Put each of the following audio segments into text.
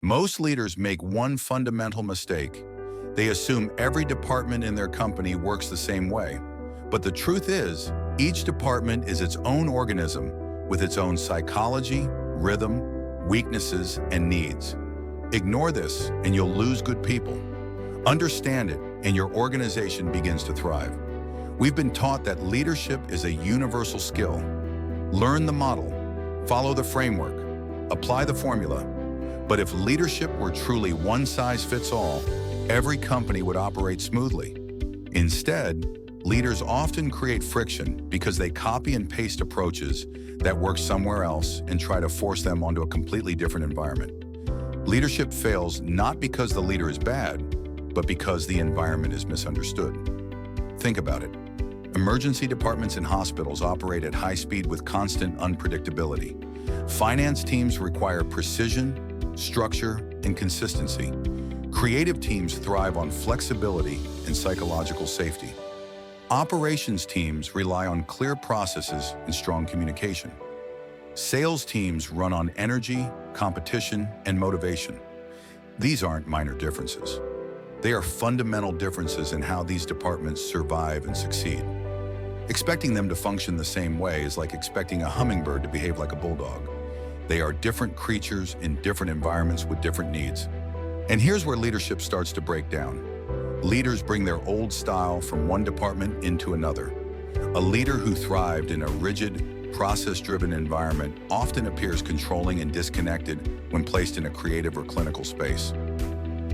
Most leaders make one fundamental mistake. They assume every department in their company works the same way. But the truth is, each department is its own organism with its own psychology, rhythm, weaknesses, and needs. Ignore this and you'll lose good people. Understand it and your organization begins to thrive. We've been taught that leadership is a universal skill. Learn the model, follow the framework, apply the formula. But if leadership were truly one size fits all, every company would operate smoothly. Instead, leaders often create friction because they copy and paste approaches that work somewhere else and try to force them onto a completely different environment. Leadership fails not because the leader is bad, but because the environment is misunderstood. Think about it. Emergency departments in hospitals operate at high speed with constant unpredictability. Finance teams require precision, structure, and consistency. Creative teams thrive on flexibility and psychological safety. Operations teams rely on clear processes and strong communication. Sales teams run on energy, competition, and motivation. These aren't minor differences. They are fundamental differences in how these departments survive and succeed. Expecting them to function the same way is like expecting a hummingbird to behave like a bulldog. They are different creatures in different environments with different needs. And here's where leadership starts to break down. Leaders bring their old style from one department into another. A leader who thrived in a rigid, process-driven environment often appears controlling and disconnected when placed in a creative or clinical space.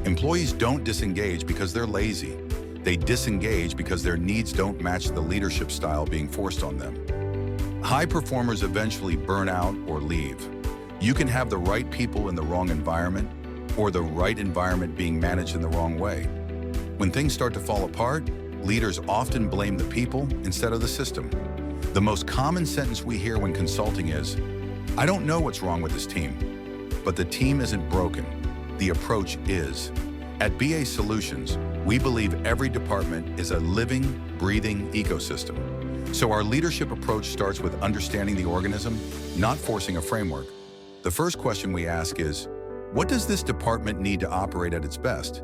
Employees don't disengage because they're lazy. They disengage because their needs don't match the leadership style being forced on them. High performers eventually burn out or leave. You can have the right people in the wrong environment or the right environment being managed in the wrong way. When things start to fall apart, leaders often blame the people instead of the system. The most common sentence we hear when consulting is, "I don't know what's wrong with this team." But the team isn't broken. The approach is. At BA Solutions, we believe every department is a living, breathing ecosystem. So our leadership approach starts with understanding the organism, not forcing a framework. The first question we ask is, what does this department need to operate at its best?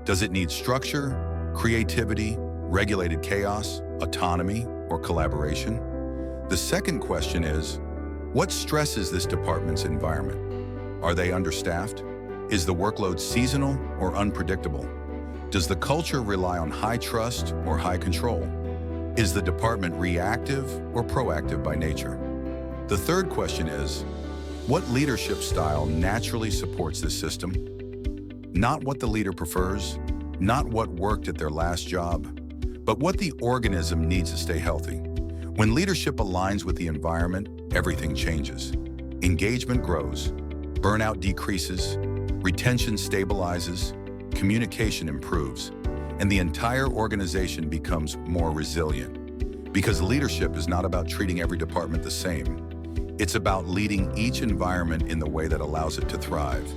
Does it need structure, creativity, regulated chaos, autonomy, or collaboration? The second question is, what stresses this department's environment? Are they understaffed? Is the workload seasonal or unpredictable? Does the culture rely on high trust or high control? Is the department reactive or proactive by nature? The third question is, what leadership style naturally supports this system? Not what the leader prefers, not what worked at their last job, but what the organism needs to stay healthy. When leadership aligns with the environment, everything changes. Engagement grows, burnout decreases, retention stabilizes, communication improves, and the entire organization becomes more resilient. Because leadership is not about treating every department the same. It's about leading each environment in the way that allows it to thrive.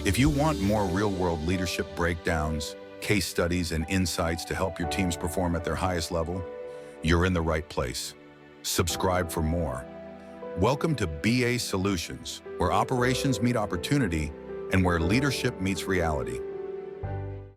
If you want more real-world leadership breakdowns, case studies, and insights to help your teams perform at their highest level, you're in the right place. Subscribe for more. Welcome to BA Solutions, where operations meet opportunity and where leadership meets reality.